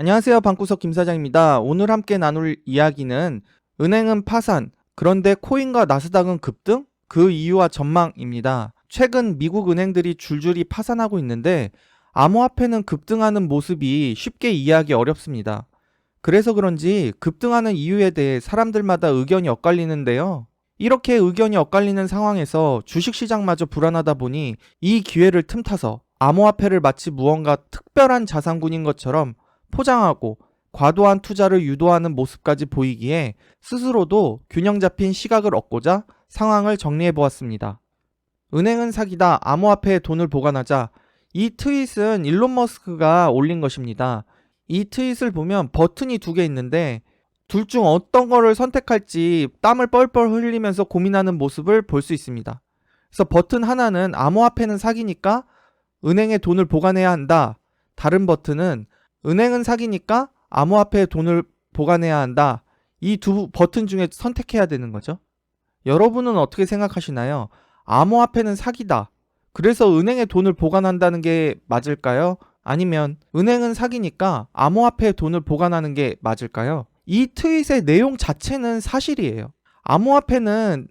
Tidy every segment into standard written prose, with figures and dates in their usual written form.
안녕하세요. 방구석 김사장입니다. 오늘 함께 나눌 이야기는 은행은 파산, 그런데 코인과 나스닥은 급등? 그 이유와 전망입니다. 최근 미국 은행들이 줄줄이 파산하고 있는데 암호화폐는 급등하는 모습이 쉽게 이해하기 어렵습니다. 그래서 그런지 급등하는 이유에 대해 사람들마다 의견이 엇갈리는데요. 이렇게 의견이 엇갈리는 상황에서 주식시장마저 불안하다 보니 이 기회를 틈타서 암호화폐를 마치 무언가 특별한 자산군인 것처럼 포장하고 과도한 투자를 유도하는 모습까지 보이기에 스스로도 균형 잡힌 시각을 얻고자 상황을 정리해 보았습니다. 은행은 사기다, 암호화폐에 돈을 보관하자. 이 트윗은 일론 머스크가 올린 것입니다. 이 트윗을 보면 버튼이 두 개 있는데 둘 중 어떤 거를 선택할지 땀을 뻘뻘 흘리면서 고민하는 모습을 볼 수 있습니다. 그래서 버튼 하나는 암호화폐는 사기니까 은행에 돈을 보관해야 한다. 다른 버튼은 은행은 사기니까 암호화폐에 돈을 보관해야 한다. 이 두 버튼 중에 선택해야 되는 거죠. 여러분은 어떻게 생각하시나요? 암호화폐는 사기다. 그래서 은행에 돈을 보관한다는 게 맞을까요? 아니면 은행은 사기니까 암호화폐에 돈을 보관하는 게 맞을까요? 이 트윗의 내용 자체는 사실이에요. 암호화폐는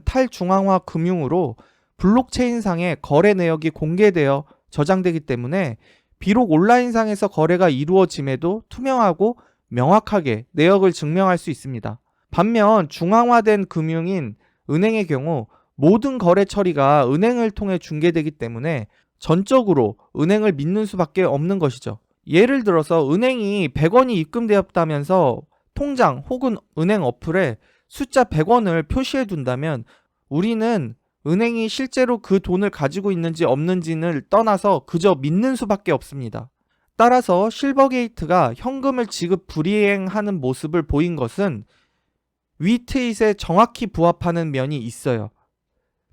탈중앙화 금융으로 블록체인상의 거래 내역이 공개되어 저장되기 때문에 비록 온라인상에서 거래가 이루어짐에도 투명하고 명확하게 내역을 증명할 수 있습니다. 반면 중앙화된 금융인 은행의 경우 모든 거래 처리가 은행을 통해 중개되기 때문에 전적으로 은행을 믿는 수밖에 없는 것이죠. 예를 들어서 은행이 100원이 입금되었다면서 통장 혹은 은행 어플에 숫자 100원을 표시해 둔다면 우리는 은행이 실제로 그 돈을 가지고 있는지 없는지를 떠나서 그저 믿는 수밖에 없습니다. 따라서 실버게이트가 현금을 지급 불이행하는 모습을 보인 것은 위 트윗에 정확히 부합하는 면이 있어요.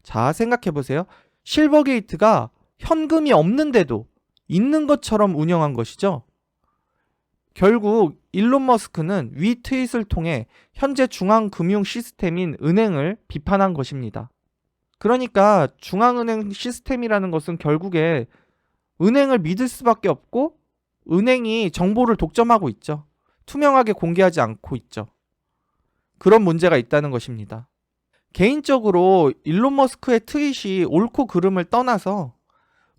자, 생각해보세요. 실버게이트가 현금이 없는데도 있는 것처럼 운영한 것이죠. 결국 일론 머스크는 위 트윗을 통해 현재 중앙금융 시스템인 은행을 비판한 것입니다. 그러니까 중앙은행 시스템이라는 것은 결국에 은행을 믿을 수밖에 없고 은행이 정보를 독점하고 있죠. 투명하게 공개하지 않고 있죠. 그런 문제가 있다는 것입니다. 개인적으로 일론 머스크의 트윗이 옳고 그름을 떠나서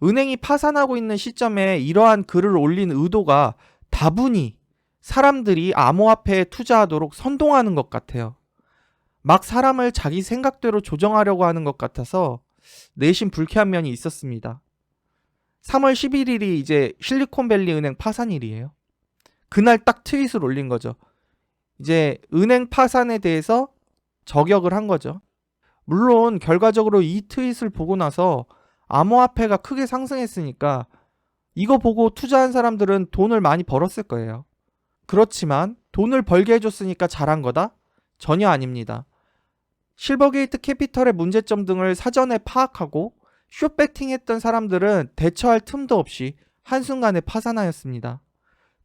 은행이 파산하고 있는 시점에 이러한 글을 올린 의도가 다분히 사람들이 암호화폐에 투자하도록 선동하는 것 같아요. 막 사람을 자기 생각대로 조정하려고 하는 것 같아서 내심 불쾌한 면이 있었습니다. 3월 11일이 이제 실리콘밸리 은행 파산일이에요. 그날 딱 트윗을 올린 거죠. 이제 은행 파산에 대해서 저격을 한 거죠. 물론 결과적으로 이 트윗을 보고 나서 암호화폐가 크게 상승했으니까 이거 보고 투자한 사람들은 돈을 많이 벌었을 거예요. 그렇지만 돈을 벌게 해줬으니까 잘한 거다? 전혀 아닙니다. 실버게이트 캐피털의 문제점 등을 사전에 파악하고 숏배팅했던 사람들은 대처할 틈도 없이 한순간에 파산하였습니다.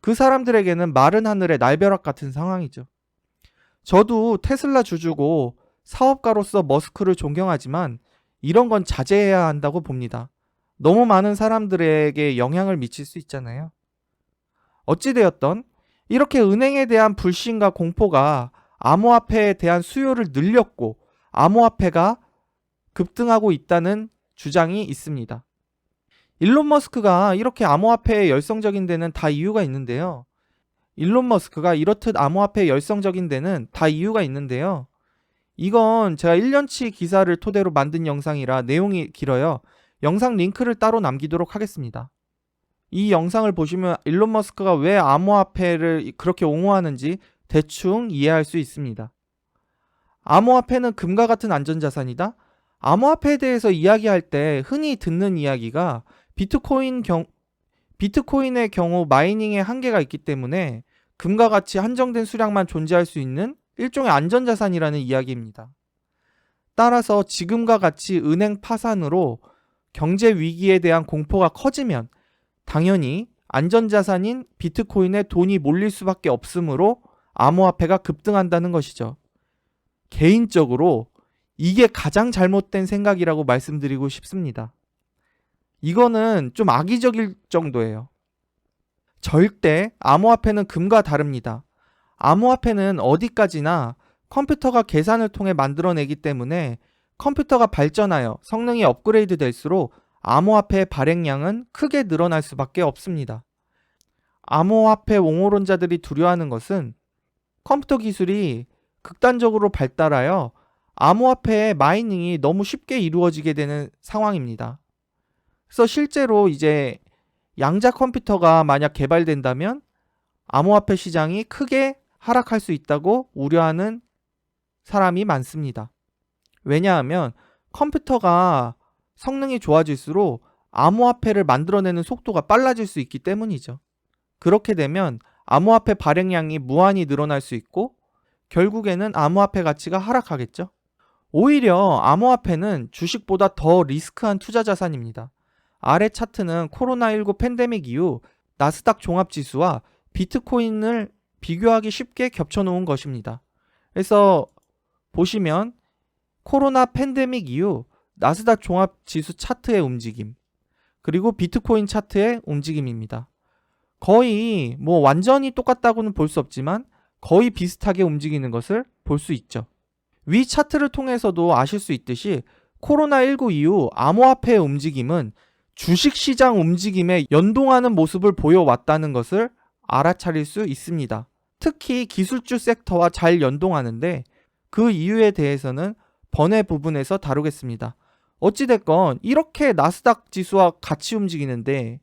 그 사람들에게는 마른 하늘의 날벼락 같은 상황이죠. 저도 테슬라 주주고 사업가로서 머스크를 존경하지만 이런 건 자제해야 한다고 봅니다. 너무 많은 사람들에게 영향을 미칠 수 있잖아요. 어찌되었던 이렇게 은행에 대한 불신과 공포가 암호화폐에 대한 수요를 늘렸고 암호화폐가 급등하고 있다는 주장이 있습니다. 일론 머스크가 이렇게 암호화폐에 열성적인 데는 다 이유가 있는데요. 이건 제가 1년치 기사를 토대로 만든 영상이라 내용이 길어요. 영상 링크를 따로 남기도록 하겠습니다. 이 영상을 보시면 일론 머스크가 왜 암호화폐를 그렇게 옹호하는지 대충 이해할 수 있습니다. 암호화폐는 금과 같은 안전자산이다? 암호화폐에 대해서 이야기할 때 흔히 듣는 이야기가 비트코인의 경우 마이닝에 한계가 있기 때문에 금과 같이 한정된 수량만 존재할 수 있는 일종의 안전자산이라는 이야기입니다. 따라서 지금과 같이 은행 파산으로 경제 위기에 대한 공포가 커지면 당연히 안전자산인 비트코인에 돈이 몰릴 수밖에 없으므로 암호화폐가 급등한다는 것이죠. 개인적으로 이게 가장 잘못된 생각이라고 말씀드리고 싶습니다. 이거는 좀 악의적일 정도예요. 절대 암호화폐는 금과 다릅니다. 암호화폐는 어디까지나 컴퓨터가 계산을 통해 만들어내기 때문에 컴퓨터가 발전하여 성능이 업그레이드 될수록 암호화폐의 발행량은 크게 늘어날 수밖에 없습니다. 암호화폐 옹호론자들이 두려워하는 것은 컴퓨터 기술이 극단적으로 발달하여 암호화폐의 마이닝이 너무 쉽게 이루어지게 되는 상황입니다. 그래서 실제로 이제 양자 컴퓨터가 만약 개발된다면 암호화폐 시장이 크게 하락할 수 있다고 우려하는 사람이 많습니다. 왜냐하면 컴퓨터가 성능이 좋아질수록 암호화폐를 만들어내는 속도가 빨라질 수 있기 때문이죠. 그렇게 되면 암호화폐 발행량이 무한히 늘어날 수 있고 결국에는 암호화폐 가치가 하락하겠죠. 오히려 암호화폐는 주식보다 더 리스크한 투자 자산입니다. 아래 차트는 코로나19 팬데믹 이후 나스닥 종합지수와 비트코인을 비교하기 쉽게 겹쳐놓은 것입니다. 그래서 보시면 코로나 팬데믹 이후 나스닥 종합지수 차트의 움직임, 그리고 비트코인 차트의 움직임입니다. 거의 완전히 똑같다고는 볼 수 없지만 거의 비슷하게 움직이는 것을 볼 수 있죠. 위 차트를 통해서도 아실 수 있듯이 코로나19 이후 암호화폐의 움직임은 주식시장 움직임에 연동하는 모습을 보여왔다는 것을 알아차릴 수 있습니다. 특히 기술주 섹터와 잘 연동하는데 그 이유에 대해서는 번외 부분에서 다루겠습니다. 어찌됐건 이렇게 나스닥 지수와 같이 움직이는데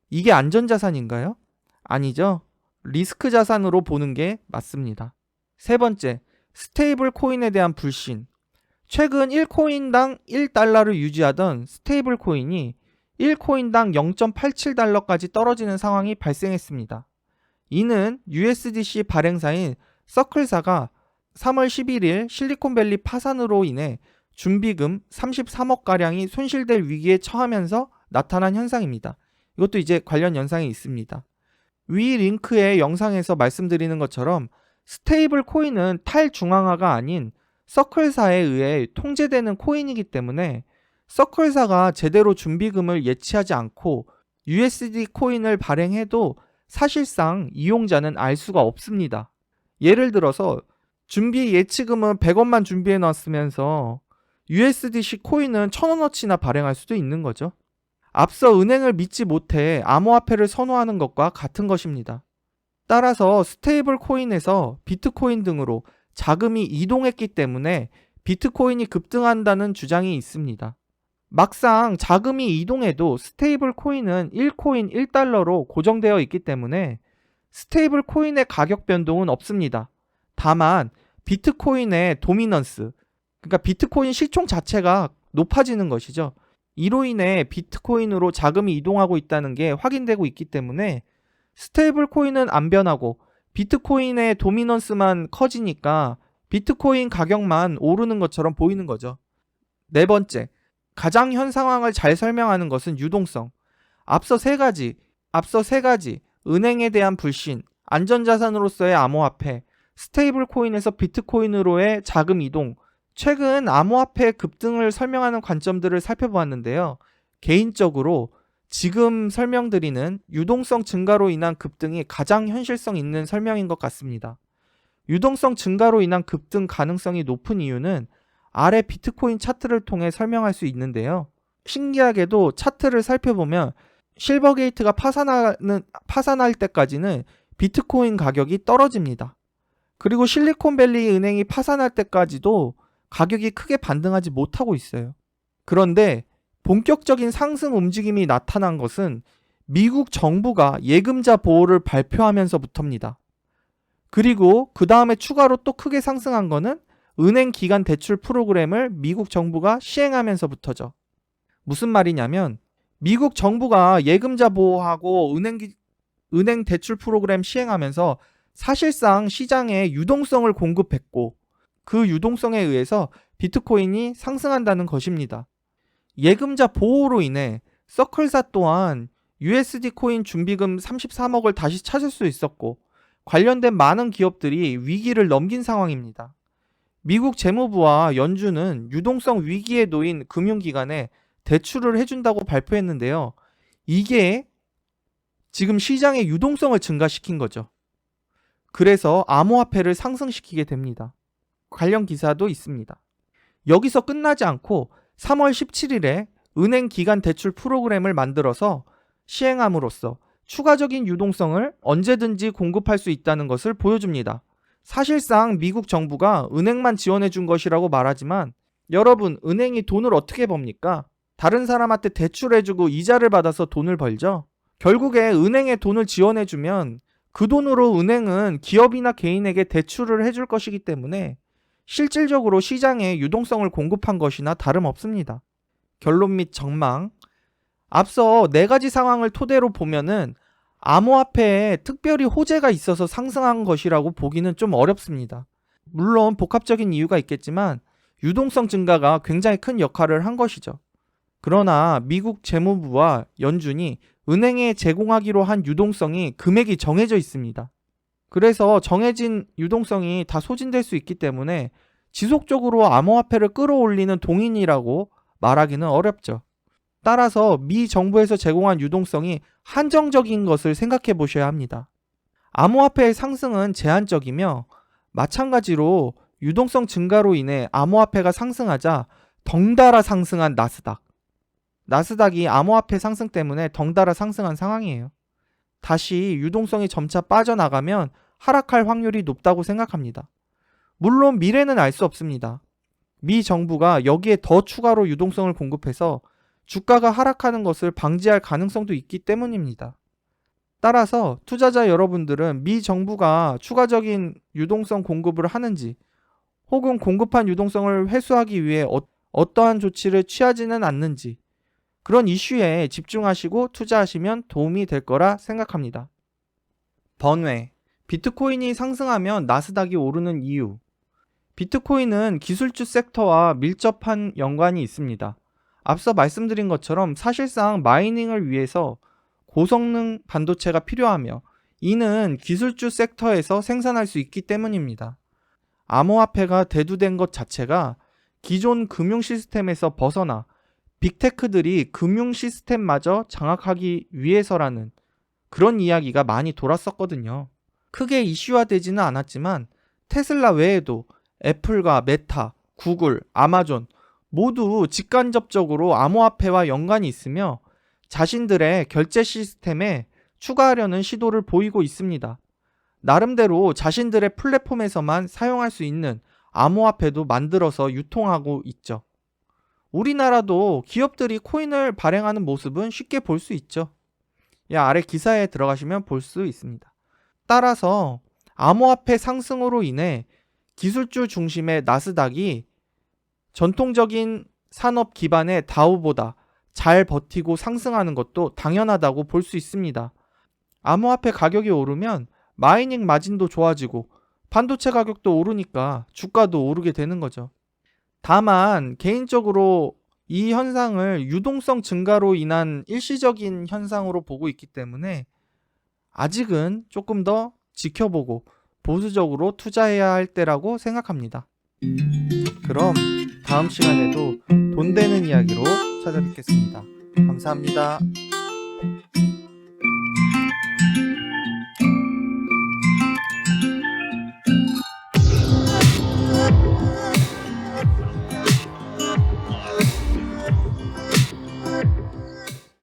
이게 안전자산인가요? 아니죠. 리스크 자산으로 보는 게 맞습니다. 세 번째, 스테이블 코인에 대한 불신. 최근 1코인당 1달러를 유지하던 스테이블 코인이 1코인당 0.87달러까지 떨어지는 상황이 발생했습니다. 이는 USDC 발행사인 서클사가 3월 11일 실리콘밸리 파산으로 인해 준비금 33억가량이 손실될 위기에 처하면서 나타난 현상입니다. 이것도 이제 관련 영상이 있습니다. 위 링크의 영상에서 말씀드리는 것처럼 스테이블 코인은 탈중앙화가 아닌 서클사에 의해 통제되는 코인이기 때문에 서클사가 제대로 준비금을 예치하지 않고 USD 코인을 발행해도 사실상 이용자는 알 수가 없습니다. 예를 들어서 준비 예치금은 100원만 준비해 놨으면서 USDC 코인은 1000원어치나 발행할 수도 있는 거죠. 앞서 은행을 믿지 못해 암호화폐를 선호하는 것과 같은 것입니다. 따라서 스테이블 코인에서 비트코인 등으로 자금이 이동했기 때문에 비트코인이 급등한다는 주장이 있습니다. 막상 자금이 이동해도 스테이블 코인은 1코인 1달러로 고정되어 있기 때문에 스테이블 코인의 가격 변동은 없습니다. 다만 비트코인의 도미넌스, 그러니까 비트코인 시총 자체가 높아지는 것이죠. 이로 인해 비트코인으로 자금이 이동하고 있다는 게 확인되고 있기 때문에 스테이블 코인은 안 변하고 비트코인의 도미넌스만 커지니까 비트코인 가격만 오르는 것처럼 보이는 거죠. 네 번째, 가장 현 상황을 잘 설명하는 것은 유동성. 앞서 세 가지, 은행에 대한 불신, 안전자산으로서의 암호화폐, 스테이블 코인에서 비트코인으로의 자금 이동, 최근 암호화폐 급등을 설명하는 관점들을 살펴보았는데요. 개인적으로 지금 설명드리는 유동성 증가로 인한 급등이 가장 현실성 있는 설명인 것 같습니다. 유동성 증가로 인한 급등 가능성이 높은 이유는 아래 비트코인 차트를 통해 설명할 수 있는데요. 신기하게도 차트를 살펴보면 실버게이트가 파산할 때까지는 비트코인 가격이 떨어집니다. 그리고 실리콘밸리 은행이 파산할 때까지도 가격이 크게 반등하지 못하고 있어요. 그런데 본격적인 상승 움직임이 나타난 것은 미국 정부가 예금자 보호를 발표하면서부터입니다. 그리고 그 다음에 추가로 또 크게 상승한 것은 은행 기간 대출 프로그램을 미국 정부가 시행하면서부터죠. 무슨 말이냐면 미국 정부가 예금자 보호하고 은행 대출 프로그램 시행하면서 사실상 시장에 유동성을 공급했고 그 유동성에 의해서 비트코인이 상승한다는 것입니다. 예금자 보호로 인해 서클사 또한 USD 코인 준비금 33억을 다시 찾을 수 있었고 관련된 많은 기업들이 위기를 넘긴 상황입니다. 미국 재무부와 연준은 유동성 위기에 놓인 금융기관에 대출을 해준다고 발표했는데요. 이게 지금 시장의 유동성을 증가시킨 거죠. 그래서 암호화폐를 상승시키게 됩니다. 관련 기사도 있습니다. 여기서 끝나지 않고 3월 17일에 은행 기간 대출 프로그램을 만들어서 시행함으로써 추가적인 유동성을 언제든지 공급할 수 있다는 것을 보여줍니다. 사실상 미국 정부가 은행만 지원해 준 것이라고 말하지만 여러분, 은행이 돈을 어떻게 법니까? 다른 사람한테 대출해주고 이자를 받아서 돈을 벌죠. 결국에 은행에 돈을 지원해주면 그 돈으로 은행은 기업이나 개인에게 대출을 해줄 것이기 때문에 실질적으로 시장에 유동성을 공급한 것이나 다름없습니다. 결론 및 전망. 앞서 4가지 상황을 토대로 보면은 암호화폐에 특별히 호재가 있어서 상승한 것이라고 보기는 좀 어렵습니다. 물론 복합적인 이유가 있겠지만 유동성 증가가 굉장히 큰 역할을 한 것이죠. 그러나 미국 재무부와 연준이 은행에 제공하기로 한 유동성이 금액이 정해져 있습니다. 그래서 정해진 유동성이 다 소진될 수 있기 때문에 지속적으로 암호화폐를 끌어올리는 동인이라고 말하기는 어렵죠. 따라서 미 정부에서 제공한 유동성이 한정적인 것을 생각해 보셔야 합니다. 암호화폐의 상승은 제한적이며 마찬가지로 유동성 증가로 인해 암호화폐가 상승하자 덩달아 상승한 나스닥. 나스닥이 암호화폐 상승 때문에 덩달아 상승한 상황이에요. 다시 유동성이 점차 빠져나가면 하락할 확률이 높다고 생각합니다. 물론 미래는 알 수 없습니다. 미 정부가 여기에 더 추가로 유동성을 공급해서 주가가 하락하는 것을 방지할 가능성도 있기 때문입니다. 따라서 투자자 여러분들은 미 정부가 추가적인 유동성 공급을 하는지 혹은 공급한 유동성을 회수하기 위해 어떠한 조치를 취하지는 않는지 그런 이슈에 집중하시고 투자하시면 도움이 될 거라 생각합니다. 번외, 비트코인이 상승하면 나스닥이 오르는 이유. 비트코인은 기술주 섹터와 밀접한 연관이 있습니다. 앞서 말씀드린 것처럼 사실상 마이닝을 위해서 고성능 반도체가 필요하며 이는 기술주 섹터에서 생산할 수 있기 때문입니다. 암호화폐가 대두된 것 자체가 기존 금융 시스템에서 벗어나 빅테크들이 금융 시스템마저 장악하기 위해서라는 그런 이야기가 많이 돌았었거든요. 크게 이슈화되지는 않았지만 테슬라 외에도 애플과 메타, 구글, 아마존 모두 직간접적으로 암호화폐와 연관이 있으며 자신들의 결제 시스템에 추가하려는 시도를 보이고 있습니다. 나름대로 자신들의 플랫폼에서만 사용할 수 있는 암호화폐도 만들어서 유통하고 있죠. 우리나라도 기업들이 코인을 발행하는 모습은 쉽게 볼 수 있죠. 아래 기사에 들어가시면 볼 수 있습니다. 따라서 암호화폐 상승으로 인해 기술주 중심의 나스닥이 전통적인 산업 기반의 다우보다 잘 버티고 상승하는 것도 당연하다고 볼 수 있습니다. 암호화폐 가격이 오르면 마이닝 마진도 좋아지고 반도체 가격도 오르니까 주가도 오르게 되는 거죠. 다만 개인적으로 이 현상을 유동성 증가로 인한 일시적인 현상으로 보고 있기 때문에 아직은 조금 더 지켜보고 보수적으로 투자해야 할 때라고 생각합니다. 그럼 다음 시간에도 돈 되는 이야기로 찾아뵙겠습니다. 감사합니다.